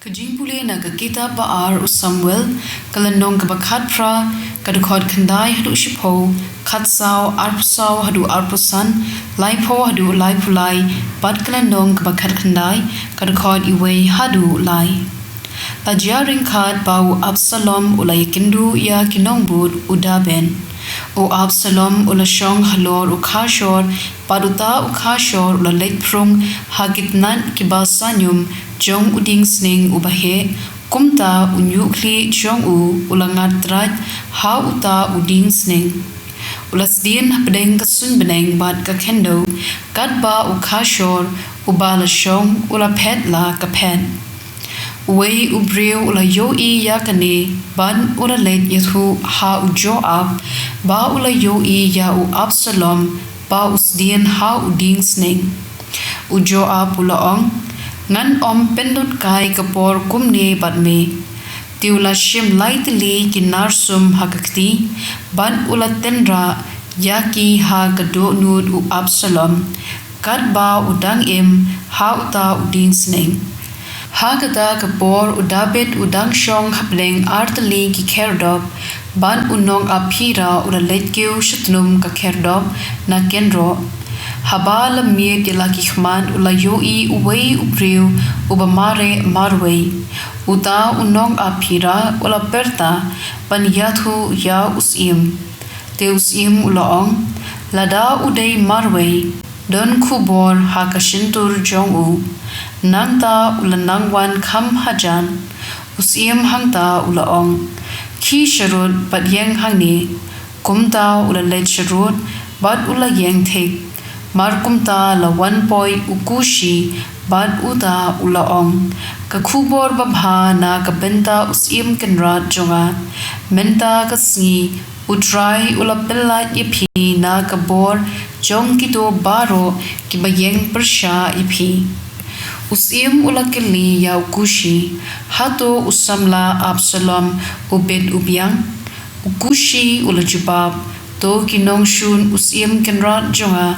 Jingpule na kitab baar u Samuel kalandong kabakhat pra kadukod kandai hadu shipo khatsao arpsao hadu arpusan laipo hadu laipulai bad kalandong kabakhat kandai kadukod iwei hadu lai tajia ringkhat bau Absalom ulai kindu ya kinongbud udaben o Absalom ulashong halor ukhashor paduta ukhashor ula leitprung hagitnan kibasanyum jong uding sning ubahe kumta unyukli jong ulangatrat ha uta uding sning ulasdien pedeng kasun beneng bad kakendo kadba ukhashor ubalashong ula petla kapen Wei ubriu ula yoi yakane ban ula let yathu ha u Joab ba ula yoi ya u Absalom ba usdien ha u ding sning u Joab ula ong ngan om pendut kai kapor kumne bat me tiula shim laitli kinarsum hakakti ban ula tendra yaki ha gado nud u Absalom kad ba udang im ha uta uding sning Hagata kapor udabet udang shong hableng artali ki kerdob ban unong aphira ura letkeu shutnum ka kerdob na kenro habala miet yalaki khman ula yoi uwei ubriu ubamare marwei uta unong aphira ula perta ban yathu ya usim te usim ula ong lada udei marwei don kubor hakashintur jongu nangta ula nangwan kham hajan usim hangta ula ong ki sharut bat yeng hangni kumta ula let sharut bat ula yeng thek mar kumta la 1 poi ukushi bat uta ula ong ka khubor babha na ka benta usim kenrat jonga menta ka sngi utrai ula pellat ipi na ka bor jong kito baro ki bayeng persha ipi Usim ulakili ya ukushi hato usamla Absalom ubed ubiang ukushi ulajubab to kinong shun usim kenrat jonga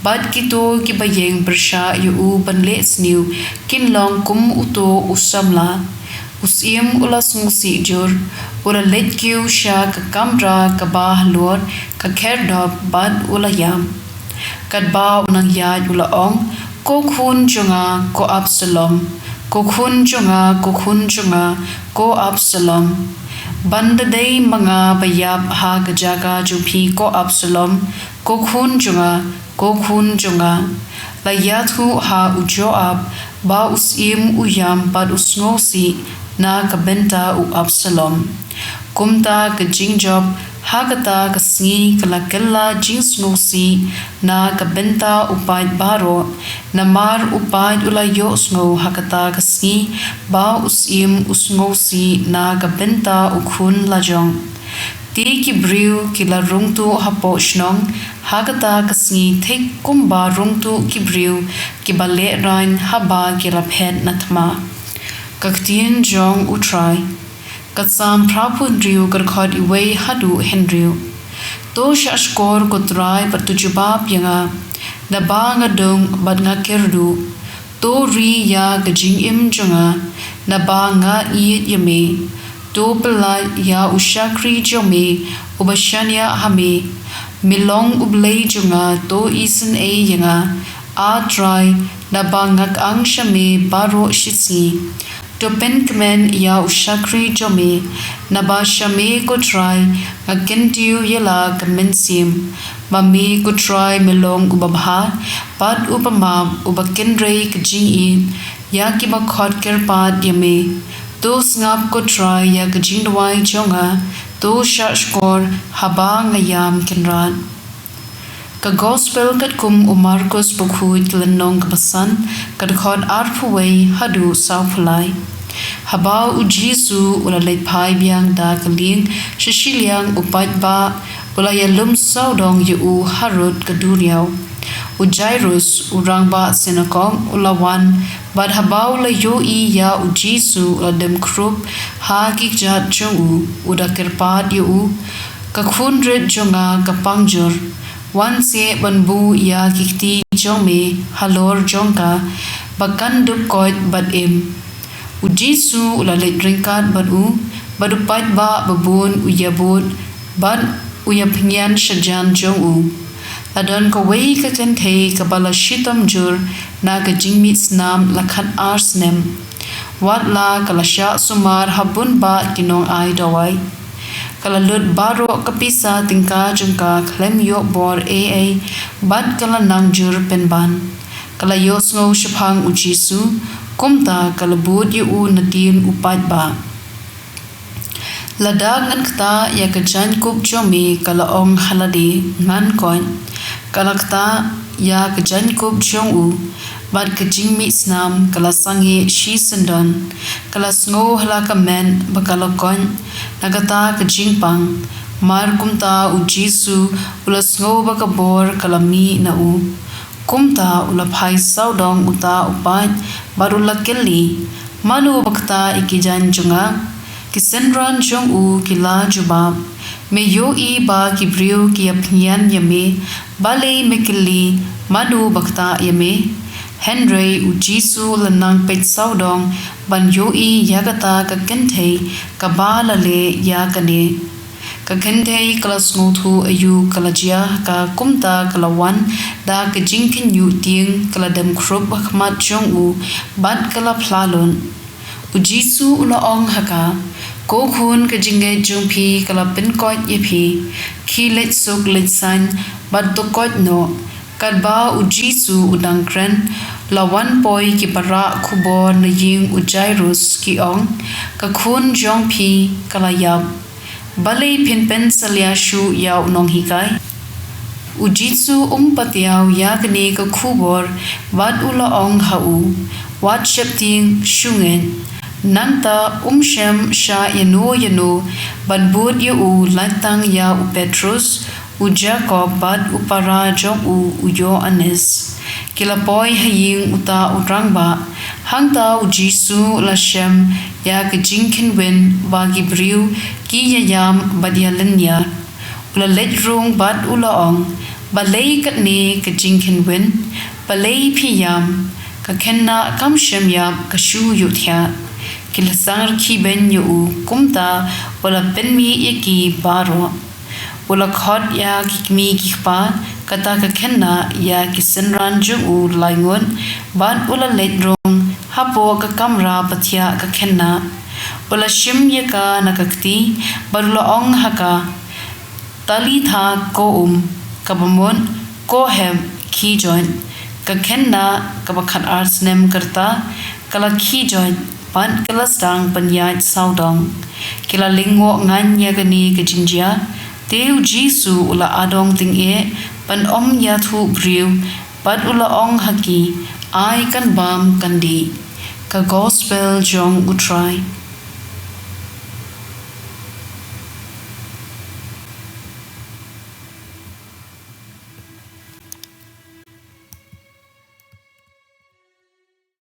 bad kito kibayeng bersha yu banle sniu kinlong kum uto usamla usim ulas musi jur ula letkiu sha ka kamra ka bahlor ka kerdob bad ulayam kadba unang yad ula ong ko khun jonga ko Absalom ko khun jonga ko Absalom bandadei manga bayab ha gajaga jupi ko Absalom ko khun jonga layathu ha u Joab ba usim uyam bad usngosi na kabenta u Absalom kumta ka jingjob hagata kasngi kalakella jingsnosi na kabenta upaid baro namar upaid ulayo sngo hagata kasngi ba usim usngosi na kabenta ukhun lajong ti ki briu kila rungtu hapo shnong hagata kasngi thek kumba rungtu ki briu ki bale rain haba ki raphet nathma ktien jong utrai Katsam prapun riu karkhod iwei hadu henriu. To shashkor kotrai patujubab yanga. Naba nga dong bad nga kerdu. To ri ya gajing im jonga. Naba nga iit yame. To pelai ya ushakri jome. Ubashanya hame. Milong Blei jonga to isen e yanga. A try naba ngak ang shame baro shitsi. To penkmen ya ushakri jome naba shame ko try ngakentiu yela kamensim mami ko try melong ubabha pad upama ubakenrei kjingi ya kibakhot kerpad yame to ngap ko try ya kjingdwai jonga to shashkor haba ngayam kenrat ka gospel kat kum Marcos bukhuit lenong kabasan kadkhod arfuwei hadu sauflai habau u Jisu ula leipai biang da kaling shishiliang upat ba ula yalum saudong yu harut kaduriau u Jairus urang ba sinakong ula wan bad habau la yoi ya u Jisu ula dem krup ha gikjat jongu uda kerpad yu kakhundret jonga kapangjur wan se banbu ya kikti jome halor jongka bakan dup koit bad im Ujisu ula let ringkat badu pait ba babun uyabut bad uyapnyan shajan jong u. Ladon ka wei ka kentei ka bala shitam jur na ka jingmit snam lakhat arsnem. Wat la kalasya sumar habun ba kinong ay dawai. Kala lut baro kapisa tingka jengka klem yok bor bad kala nang jur penban. Kala yok ngau shapang ujisu kumta kala bud yu u nadin upat ba. Ladag ngan kta ya kajan kup jomi kala ong haladi ngan koin. Kala kta ya kajan kup jong u bad kajing mi snam kala sangi shi sendon kala sngo halaka men bakala koin nagata kajing pang mar kumta ujisu ula sngo bakabor kala mi na u kumta ula phai saudong uta upat barula kelli manu bakta ikijan junga kisenran jong u kila jubab me yo i ba kibriu ki apnian yame bale mekili manu bakta yame Henry ujisu lanang pet saudong ban yo i yagata ka kentei ka bala le yakane ka kentei kala snothu ayu kala jia ka kumta kala wan da ka jingkin yu ting kala dem krup khmat jong u bat kala plalon ujisu ula ong haka ko khun ka jinge jungphi kala pin kot yepi khi let sok let san bat to kot no kadba ujisu udang kren lawan poi ki para khubor na ying ujairus ki ong ka khun jongphi kala yab balei phinpen salya shu yaw nong hikai ujitsu patiaw yakne ka khubor wat ula ong hau wat shepting shungen nanta shem sha yano banbud yu latang ya u petrus Jacob bad upara jong uyo anes kilapoi haying uta utrang ba hangta ujisu lashem ya ka jingkin wen ba gibriu ki yayam badialenya ula lejrung bad ula ong balei katne ka jingkin wen balei phiyam ka khenna kam shem yam ka shu yuthya kilasar ki ben yu kumta wala penmi yeki baro ula khot ya kikmi kikpa kata ka khenna ya kisenran jung u laingon ban ula ledrong hapo ka kamra pathya ka khenna ula shim ya ka nakakti barula ong haka tali tha ko kabamon ko hem ki join ka khenna ka bakhat arts nem karta kala ki join pan kala stang panyat saudong kila lingo nganya gani ka jinjia Teu jisu ula adong ting pan ya thu briu pad ula ong haki ai kan bam kandi ka gospel jong utrai